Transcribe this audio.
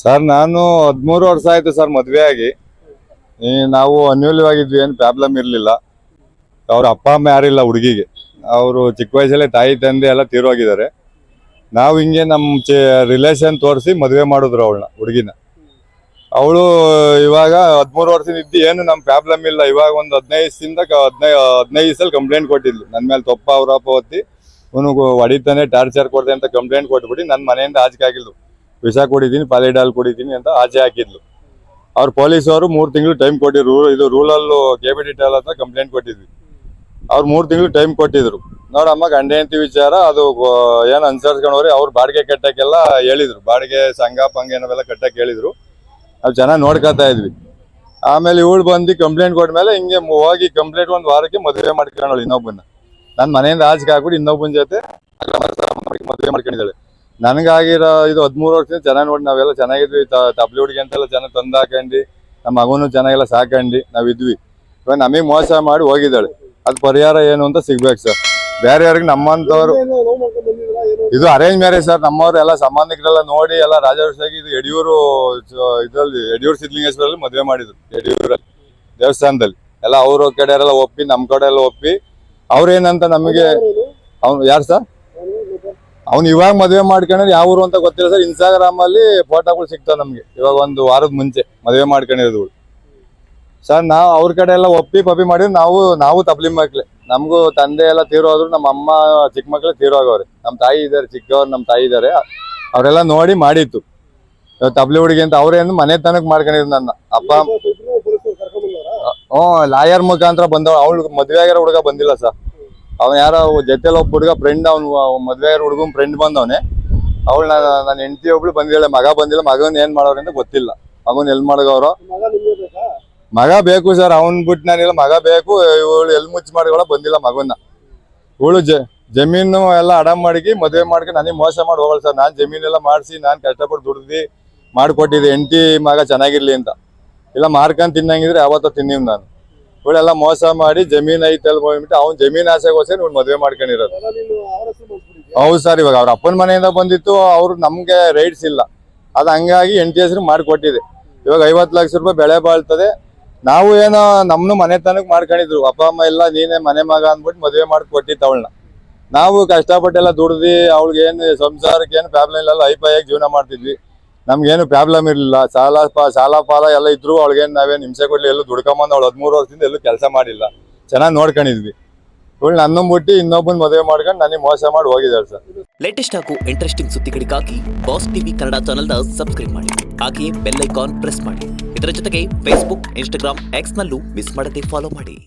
Sir ನಾನು 13 ವರ್ಷ ಆಯ್ತು ಸರ್ ಮದ್ವೆ ಆಗಿ. ನಾವು ಅನ್ಯೋನ್ಯವಾಗಿದ್ವಿ, ಏನು ಪ್ರಾಬ್ಲಮ್ ಇರ್ಲಿಲ್ಲ. ಅವ್ರ ಅಪ್ಪ ಅಮ್ಮ ಯಾರಿಲ್ಲ ಹುಡುಗಿಗೆ. ಅವರು ಚಿಕ್ಕ ವಯಸ್ಸಲ್ಲೇ ತಾಯಿ ತಂದೆ ಎಲ್ಲ ತೀರೋಗಿದ್ದಾರೆ. ನಾವು ಹಿಂಗೆ ನಮ್ಮ ರಿಲೇಷನ್ ತೋರಿಸಿ ಮದುವೆ ಮಾಡಿದ್ರು ಅವಳನ್ನ, ಹುಡುಗಿನ. ಅವಳು ಇವಾಗ 13 ವರ್ಷದಿಂದ ಇದ್ದು ಏನು ನಮ್ಮ ಪ್ರಾಬ್ಲಮ್ ಇಲ್ಲ. ಇವಾಗ ಒಂದು 15 ದಿವಸದಲ್ಲಿ ಕಂಪ್ಲೇಂಟ್ ಕೊಟ್ಟಿದ್ಲು ನನ್ನ ಮೇಲೆ. ತೊಪ್ಪ ಅವರಪ್ಪ ಹೊತ್ತಿ ಅವನಿಗೆ ಹೊಡಿತಾನೆ, ಟಾರ್ಚರ್ ಕೊಡ್ತಾನೆ ಅಂತ ಕಂಪ್ಲೇಂಟ್ ಕೊಟ್ಬಿಟ್ಟು ನನ್ನ ಮನೆಯಿಂದ ಆಚೆ ಆಗಿದ್ಲು. ವಿಷ ಕುಡಿತೀನಿ, ಪಾಲಿಡಾಲ್ ಕುಡಿತೀನಿ ಅಂತ ಆಚೆ ಹಾಕಿದ್ಲು. ಅವ್ರ ಪೊಲೀಸವರು 3 ತಿಂಗಳು ಟೈಮ್ ಕೊಟ್ಟಿದ್ರು. ಇದು ರೂರಲ್ಲು KBDTL ಹತ್ರ ಕಂಪ್ಲೇಂಟ್ ಕೊಟ್ಟಿದ್ವಿ. ಅವ್ರು 3 ತಿಂಗಳು ಟೈಮ್ ಕೊಟ್ಟಿದ್ರು. ನೋಡಮ್ಮ ಗಂಡ ಹೆಂಡತಿ ವಿಚಾರ ಅದು ಏನು ಅನುಸರಿಸ್ಕೊಂಡವ್ರಿ. ಅವ್ರು ಬಾಡಿಗೆ ಕಟ್ಟಕ್ಕೆಲ್ಲ ಹೇಳಿದ್ರು, ಬಾಡಿಗೆ ಸಂಘ ಪಂಗ ಏನವೆಲ್ಲ ಕಟ್ಟಕ್ಕೆ ಹೇಳಿದ್ರು. ನಾವು ಚೆನ್ನಾಗಿ ನೋಡ್ಕೊತಾ ಇದ್ವಿ. ಆಮೇಲೆ ಇವಳು ಬಂದು ಕಂಪ್ಲೇಂಟ್ ಕೊಟ್ಮೇಲೆ ಹಿಂಗೆ ಹೋಗಿ ಕಂಪ್ಲೇಂಟ್ ಒಂದು ವಾರಕ್ಕೆ ಮದುವೆ ಮಾಡ್ಕೊಂಡವಳು ಇನ್ನೊಬ್ಬನ. ನನ್ನ ಮನೆಯಿಂದ ಆಚೆಗೆ ಹಾಕ್ಬಿಟ್ಟು ಇನ್ನೊಬ್ಬನ ಜೊತೆ ಮದುವೆ ಮಾಡ್ಕೊಂಡಿದ್ದಾಳೆ. ನನಗಾಗಿರೋ ಇದು 13 ವರ್ಷದಿಂದ ಚೆನ್ನಾಗಿ ನೋಡಿ ನಾವೆಲ್ಲ ಚೆನ್ನಾಗಿದ್ವಿ. ತಪ್ಲಿ ಹುಡುಗಿ ಅಂತೆಲ್ಲ ಚೆನ್ನಾಗಿ ತಂದು ಹಾಕೊಂಡು ನಮ್ಮ ಮಗನು ಚೆನ್ನಾಗೆಲ್ಲ ಸಾಕಂಡು ನಾವಿದ್ವಿ. ಇವಾಗ ನಮಗೆ ಮೋಸ ಮಾಡಿ ಹೋಗಿದ್ದಾಳೆ. ಅದು ಪರಿಹಾರ ಏನು ಅಂತ ಸಿಗ್ಬೇಕು ಸರ್. ಬೇರೆ ಯಾರಿಗೆ ನಮ್ಮಂತವ್ರು ಇದು ಅರೇಂಜ್ ಮ್ಯಾರೇಜ್ ಸರ್. ನಮ್ಮವ್ರು ಎಲ್ಲ ಸಂಬಂಧಿಕರೆಲ್ಲ ನೋಡಿ ಎಲ್ಲ ರಾಜವರ್ಷಾಗಿ ಇದು ಯಡಿಯೂರು ಸಿದ್ಧಲಿಂಗೇಶ್ವರಲ್ಲಿ ಮದುವೆ ಮಾಡಿದ್ರು. ಯಡಿಯೂರಲ್ಲಿ ದೇವಸ್ಥಾನದಲ್ಲಿ ಎಲ್ಲ ಅವ್ರ ಕಡೆಯವರೆಲ್ಲ ಒಪ್ಪಿ, ನಮ್ಮ ಕಡೆ ಎಲ್ಲ ಒಪ್ಪಿ. ಅವ್ರೇನಂತ ನಮಗೆ ಅವ್ನು ಯಾರು ಸರ್, ಅವ್ನು ಇವಾಗ ಮದುವೆ ಮಾಡ್ಕೊಂಡ್ರೆ ಯಾವ ಊರು ಅಂತ ಗೊತ್ತಿಲ್ಲ ಸರ್. ಇನ್ಸ್ಟಾಗ್ರಾಮ್ ಅಲ್ಲಿ ಫೋಟೋಗಳು ಸಿಗ್ತಾವ ನಮ್ಗೆ. ಇವಾಗ ಒಂದು ವಾರದ ಮುಂಚೆ ಮದುವೆ ಮಾಡ್ಕೊಂಡಿರೋದು ಸರ್. ನಾವು ಅವ್ರ ಕಡೆ ಎಲ್ಲ ಒಪ್ಪಿ ಪಪ್ಪಿ ಮಾಡಿದ್ರು. ನಾವು ತಪ್ಲಿ ಮಕ್ಳೆ. ನಮಗೂ ತಂದೆ ಎಲ್ಲ ತೀರೋದ್ರು. ನಮ್ಮ ಅಮ್ಮ ಚಿಕ್ಕ ಮಕ್ಳೆ ತೀರೋಗವ್ರೆ. ನಮ್ಮ ತಾಯಿ ಇದಾರೆ, ಚಿಕ್ಕವ್ರು ನಮ್ಮ ತಾಯಿ ಇದಾರೆ. ಅವರೆಲ್ಲ ನೋಡಿ ಮಾಡಿತ್ತು ತಪ್ಲಿ ಹುಡುಗಿ ಅಂತ. ಅವ್ರೇನು ಮನೆ ತನಕ ಮಾಡ್ಕೊಂಡಿದ್ರು ನನ್ನ ಅಪ್ಪ. ಲಾಯರ್ ಮುಖಾಂತರ ಬಂದವ. ಅವಳು ಮದ್ವೆ ಆಗಿರೋ ಹುಡುಗ ಬಂದಿಲ್ಲ ಸರ್. ಅವ್ನು ಯಾರೋ ಜೊತೆಲಿ ಒಬ್ಬ ಹುಡುಗ ಫ್ರೆಂಡ್, ಅವ್ನು ಮದ್ವೆ ಆಗಿರೋ ಹುಡುಗನ್ ಫ್ರೆಂಡ್ ಬಂದವನೆ. ಅವಳು ನನ್ನ ಹೆಂಡತಿ ಒಬ್ಳು ಬಂದಿಲ್ಲ, ಮಗ ಬಂದಿಲ್ಲ. ಮಗನ್ ಏನ್ ಮಾಡೋರು ಅಂತ ಗೊತ್ತಿಲ್ಲ. ಮಗನ್ ಎಲ್ ಮಾಡಗವ್ರು. ಮಗ ಬೇಕು ಸರ್, ಅವ್ನ್ ಬಿಟ್ಟು ನಾನಿಲ್ಲ. ಮಗ ಬೇಕು. ಇವಳು ಎಲ್ ಮುಚ್ಚಿ ಮಾಡ್ಕೊಳ ಬಂದಿಲ್ಲ ಮಗನ್ನ. ಇವಳು ಜಮೀನು ಎಲ್ಲ ಅಡ ಮಾಡಿ ಮದುವೆ ಮಾಡ್ಕೊಂಡು ನನಗೆ ಮೋಸ ಮಾಡಿ ಹೋಗಲ್ಲ ಸರ್. ನಾನ್ ಜಮೀನೆಲ್ಲ ಮಾಡಿಸಿ ನಾನು ಕಷ್ಟಪಟ್ಟು ದುಡ್ದು ಮಾಡ್ಕೊಟ್ಟಿದ್ದೆ ಹೆಂಡತಿ ಮಗ ಚೆನ್ನಾಗಿರ್ಲಿ ಅಂತ. ಇಲ್ಲ ಮಾರ್ಕೊಂಡ್ ತಿನ್ನಂಗಿದ್ರೆ ಯಾವತ್ತೋ ತಿನ್ನಿವ್ ನಾನು. ಇವಳೆಲ್ಲ ಮೋಸ ಮಾಡಿ ಜಮೀನ್ ಐತೆ ಅಲ್ಲಿ ಹೋಗ್ಬಿಟ್ಟು ಅವ್ನು ಜಮೀನ್ ಆಸೆಗೋಸ್ಕರ ಇವ್ನು ಮದುವೆ ಮಾಡ್ಕೊಂಡಿರೋದು. ಹೌದು ಸರ್. ಇವಾಗ ಅವ್ರ ಅಪ್ಪನ ಮನೆಯಿಂದ ಬಂದಿತ್ತು. ಅವ್ರು ನಮ್ಗೆ ರೈಟ್ಸ್ ಇಲ್ಲ. ಅದು ಹಂಗಾಗಿ ಹೆಂಡತಿ ಹೆಸರು ಮಾಡಿಕೊಟ್ಟಿದೆ. ಇವಾಗ 50 ಲಕ್ಷ ರೂಪಾಯಿ ಬೆಳೆ ಬಾಳ್ತದೆ. ನಾವು ಏನೋ ನಮ್ನು ಮನೆ ತನಕ ಮಾಡ್ಕೊಂಡಿದ್ರು. ಅಪ್ಪ ಅಮ್ಮ ಇಲ್ಲ, ನೀನೇ ಮನೆ ಮಗ ಅಂದ್ಬಿಟ್ಟು ಮದುವೆ ಮಾಡಿ ಕೊಟ್ಟಿತ್ತು ಅವಳನ್ನ. ನಾವು ಕಷ್ಟಪಟ್ಟೆಲ್ಲ ದುಡ್ದು ಅವಳಿಗೆ ಏನು ಸಂಸಾರಕ್ಕೆ ಏನು ಪ್ರಾಬ್ಲಮ್ ಇಲ್ಲ, ಹೈಫೈಯಾಗಿ ಜೀವನ ಮಾಡ್ತಿದ್ವಿ. ನಮ್ಗೇನು ಪ್ರಾಬ್ಲಮ್ ಇರಲಿಲ್ಲ. ಸಾಲ ಪಾಲ ಎಲ್ಲ ಇದ್ರು. ಅವಳಿಗೇನು ನಾವೇನು ಹಿಂಸೆ ಕೊಡ್ಲಿ, ಎಲ್ಲೂ ದುಡ್ಕೊಂಬಂದು ಅವಳು 13 ವರ್ಷದಿಂದ ಎಲ್ಲೂ ಕೆಲಸ ಮಾಡಿಲ್ಲ. ಚೆನ್ನಾಗಿ ನೋಡ್ಕೊಂಡಿದ್ವಿ. ಇವಳು ನನ್ನ ಬಿಟ್ಟು ಇನ್ನೊಬ್ಬನ ಮದುವೆ ಮಾಡ್ಕೊಂಡು ನನಗೆ ಮೋಸ ಮಾಡಿ ಹೋಗಿದ್ದಾಳೆ ಸರ್. ಲೇಟೆಸ್ಟ್ ಹಾಗೂ ಇಂಟ್ರೆಸ್ಟಿಂಗ್ ಸುದ್ದಿಗಳಿಗಾಗಿ ಬಾಸ್ ಟಿವಿ ಕನ್ನಡ ಚಾನೆಲ್ನ ಸಬ್ಸ್ಕ್ರೈಬ್ ಮಾಡಿ. ಹಾಗೆಯೇ ಬೆಲ್ ಐಕಾನ್ ಪ್ರೆಸ್ ಮಾಡಿ. ಇದರ ಜೊತೆಗೆ ಫೇಸ್ಬುಕ್, ಇನ್ಸ್ಟಾಗ್ರಾಮ್, ಎಕ್ಸ್ ನಲ್ಲೂ ಮಿಸ್ ಮಾಡದೆ ಫಾಲೋ ಮಾಡಿ.